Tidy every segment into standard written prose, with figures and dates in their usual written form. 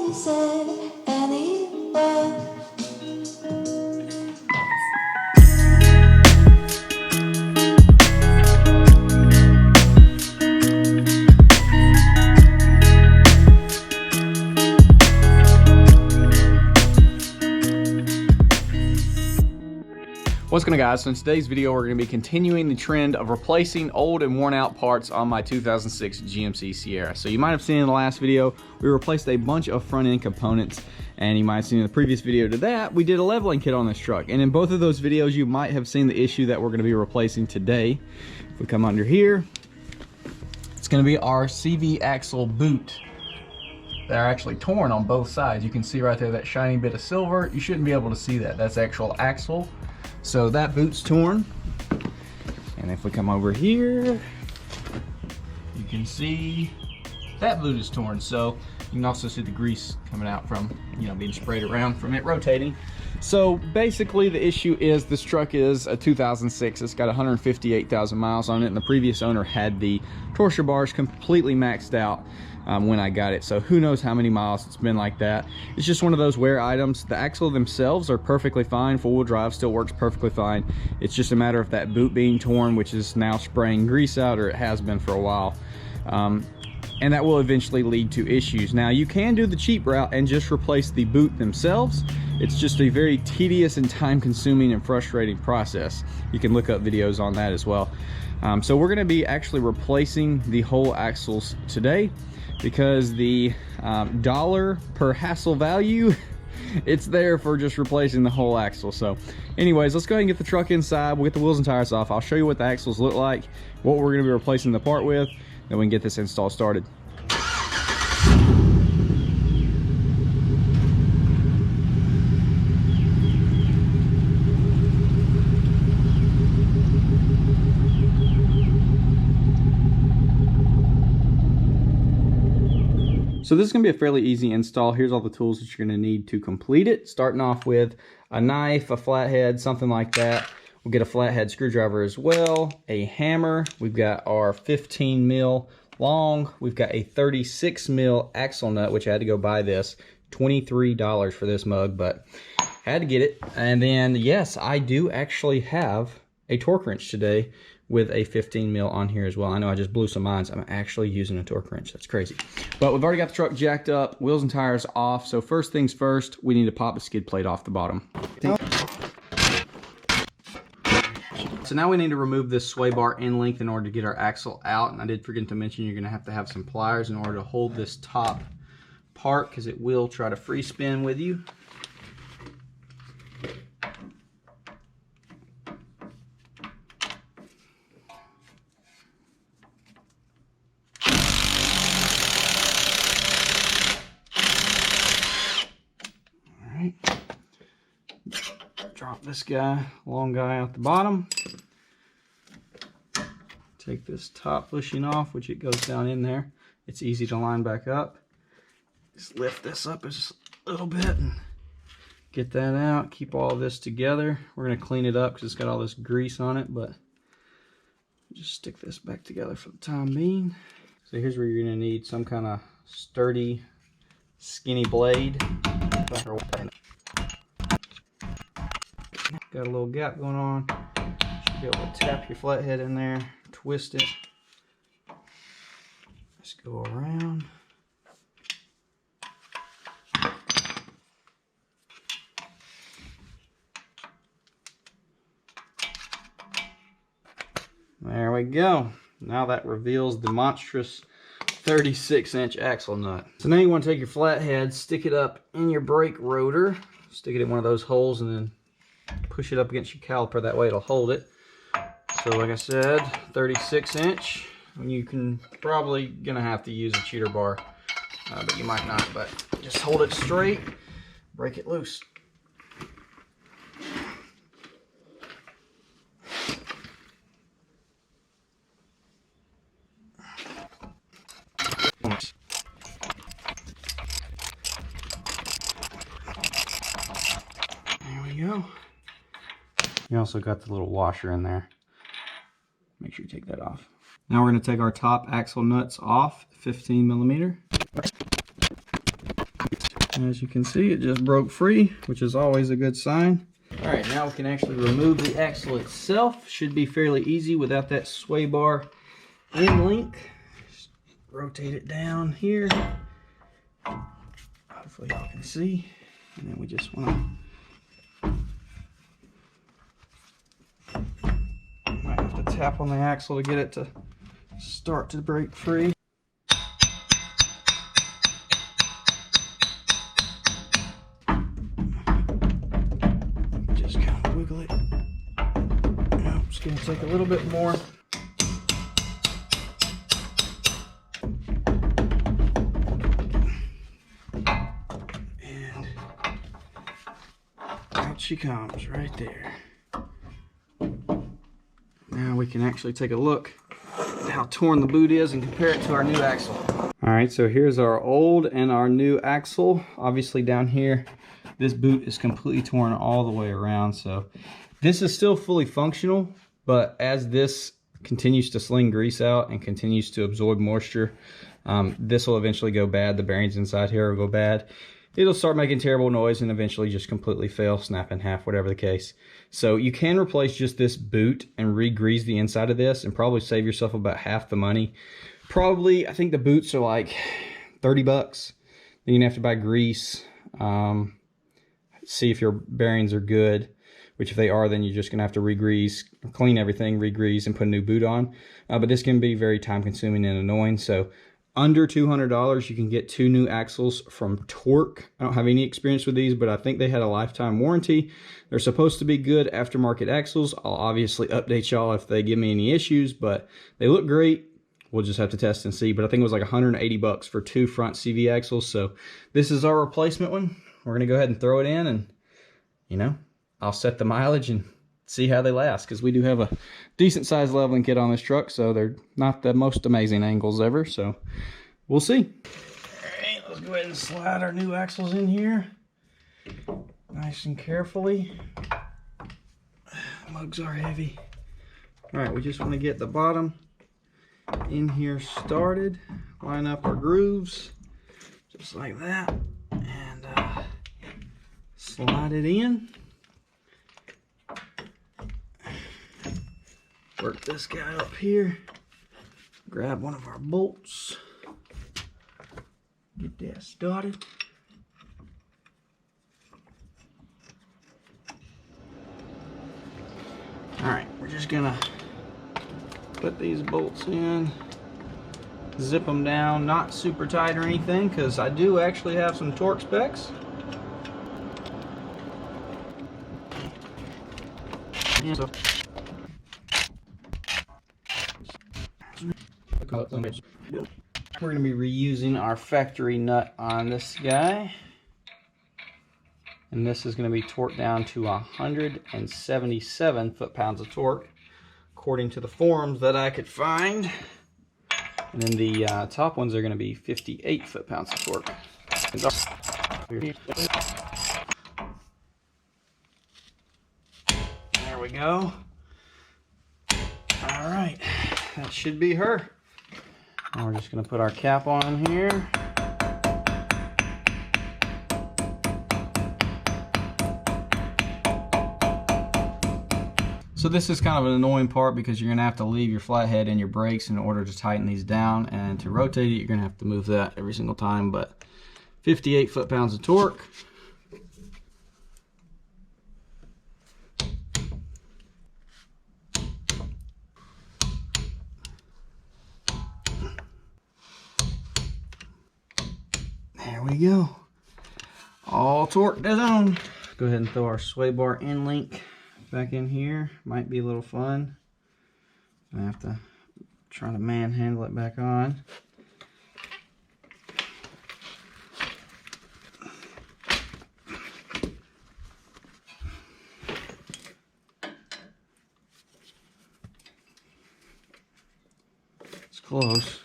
is it anywhere? What's going on, guys? So in today's video we're going to be continuing the trend of replacing old and worn out parts on my 2006 GMC Sierra. So you might have seen in the last video we replaced a bunch of front end components, and you might have seen in the previous video to that we did a leveling kit on this truck. And in both of those videos you might have seen the issue that we're going to be replacing today. If we come under here, it's going to be our CV axle boot. They're actually torn on both sides. You can see right there that shiny bit of silver. You shouldn't be able to see that. That's actual axle. So that boot's torn. And if we come over here, you can see that boot is torn. So you can also see the grease coming out from, being sprayed around from it rotating. So basically the issue is this truck is a 2006. It's got 158,000 miles on it, and the previous owner had the torsion bars completely maxed out when I got it. So who knows how many miles it's been like that. It's just one of those wear items. The axle themselves are perfectly fine. Four-wheel drive still works perfectly fine. It's just a matter of that boot being torn, which is now spraying grease out, or it has been for a while. And that will eventually lead to issues. Now you can do the cheap route and just replace the boot themselves. It's just a very tedious and time-consuming and frustrating process. You can look up videos on that as well. So we're going to be actually replacing the whole axles today, because the dollar per hassle value, it's there for just replacing the whole axle. So anyways, let's go ahead and get the truck inside. We'll get the wheels and tires off. I'll show you what the axles look like, what we're going to be replacing the part with, then we can get this install started. So this is going to be a fairly easy install. Here's all the tools that you're going to need to complete it. Starting off with a knife, a flathead, something like that. We'll get a flathead screwdriver as well, a hammer. We've got our 15 mil long. We've got a 36 mil axle nut, which I had to go buy this. $23 for this mug, but had to get it. And then, yes, I do actually have a torque wrench today with a 15 mil on here as well. I know I just blew some minds. I'm actually using a torque wrench. That's crazy. But we've already got the truck jacked up, wheels and tires off. So first things first, we need to pop the skid plate off the bottom. So now we need to remove this sway bar end length in order to get our axle out. And I did forget to mention you're gonna have to have some pliers in order to hold this top part, because it will try to free spin with you. Drop this guy, long guy out the bottom. Take this top bushing off, which it goes down in there. It's easy to line back up. Just lift this up just a little bit and get that out. Keep all of this together. We're going to clean it up because it's got all this grease on it, but just stick this back together for the time being. So here's where you're going to need some kind of sturdy, skinny blade. Got a little gap going on. Should be able to tap your flathead in there, twist it. Just go around. There we go. Now that reveals the monstrous 36-inch axle nut. So now you want to take your flathead, stick it up in your brake rotor, stick it in one of those holes, and then push it up against your caliper. That way it'll hold it. So like I said, 36-inch. You can probably gonna have to use a cheater bar, but you might not. But just hold it straight, break it loose. There we go. You also got the little washer in there. Make sure you take that off. Now we're going to take our top axle nuts off, 15 millimeter. As you can see, it just broke free, which is always a good sign. All right, now we can actually remove the axle itself. Should be fairly easy without that sway bar end link. Just rotate it down here. Hopefully y'all can see. And then we just want to, might have to tap on the axle to get it to start to break free. Just kind of wiggle it. Now, it's going to take a little bit more. And out she comes right there. Now we can actually take a look at how torn the boot is and compare it to our new axle. All right, so here's our old and our new axle. Obviously down here, this boot is completely torn all the way around. So this is still fully functional, but as this continues to sling grease out and continues to absorb moisture, this will eventually go bad. The bearings inside here will go bad. It'll start making terrible noise and eventually just completely fail, snap in half, whatever the case. So you can replace just this boot and re-grease the inside of this and probably save yourself about half the money. Probably, I think the boots are like 30 bucks. Then you're gonna have to buy grease, see if your bearings are good, which if they are, then you're just gonna have to re-grease, clean everything, re-grease, and put a new boot on. But this can be very time consuming and annoying. So under $200, you can get 2 new axles from Torque. I don't have any experience with these, but I think they had a lifetime warranty. They're supposed to be good aftermarket axles. I'll obviously update y'all if they give me any issues, but they look great. We'll just have to test and see. But I think it was like 180 bucks for 2 front CV axles. So this is our replacement one. We're gonna go ahead and throw it in, and you know, I'll set the mileage and see how they last, because we do have a decent sized leveling kit on this truck, so they're not the most amazing angles ever, so we'll see. All right, let's go ahead and slide our new axles in here nice and carefully. Lugs are heavy. All right, we just want to get the bottom in here started, line up our grooves just like that, and slide it in. Work this guy up here, grab one of our bolts, get that started. All right, we're just gonna put these bolts in, zip them down, not super tight or anything, because I do actually have some torque specs. And so we're going to be reusing our factory nut on this guy, and this is going to be torqued down to 177 foot-pounds of torque according to the forums that I could find, and then the top ones are going to be 58 foot-pounds of torque. There we go. All right, that should be her. Now we're just going to put our cap on here. So this is kind of an annoying part, because you're going to have to leave your flathead and your brakes in order to tighten these down, and to rotate it you're going to have to move that every single time. But 58 foot-pounds of torque. There we go. All torqued down. Go ahead and throw our sway bar end link back in here. Might be a little fun. I have to try to manhandle it back on. It's close.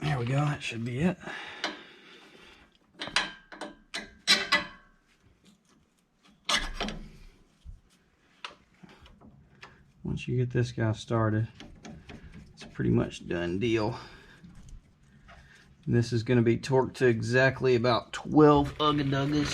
There we go, that should be it. Once you get this guy started, it's a pretty much done deal. This is going to be torqued to exactly about 12 ugga-duggas.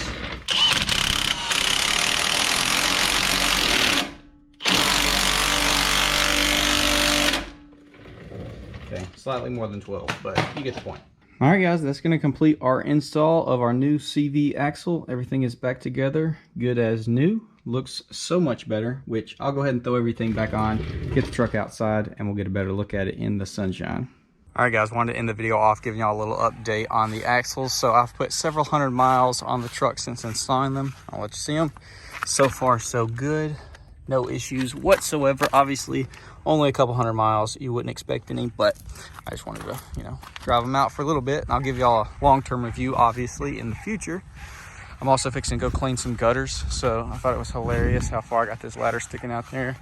Okay, slightly more than 12, but you get the point. All right, guys, that's going to complete our install of our new CV axle. Everything is back together, good as new. Looks so much better, which I'll go ahead and throw everything back on, get the truck outside, and we'll get a better look at it in the sunshine. All right, guys, wanted to end the video off giving y'all a little update on the axles. So I've put several hundred miles on the truck since installing them. I'll let you see them. So far, so good. No issues whatsoever. Obviously, only a couple hundred miles. You wouldn't expect any, but I just wanted to, drive them out for a little bit. And I'll give y'all a long-term review, obviously, in the future. I'm also fixing to go clean some gutters. So I thought it was hilarious how far I got this ladder sticking out there.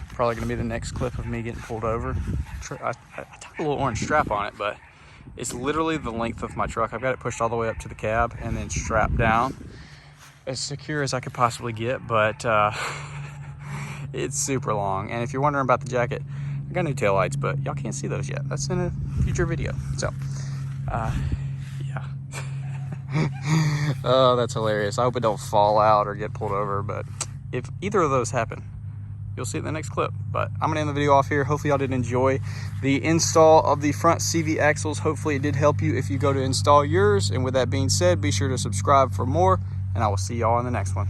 Probably gonna be the next clip of me getting pulled over. I took a little orange strap on it, but it's literally the length of my truck. I've got it pushed all the way up to the cab and then strapped down as secure as I could possibly get, but it's super long. And if you're wondering about the jacket, I got new taillights, but y'all can't see those yet. That's in a future video. So, yeah. Oh, that's hilarious. I hope it don't fall out or get pulled over, but if either of those happen, you'll see it in the next clip. But I'm gonna end the video off here. Hopefully y'all did enjoy the install of the front CV axles. Hopefully it did help you if you go to install yours. And with that being said, be sure to subscribe for more, and I will see y'all in the next one.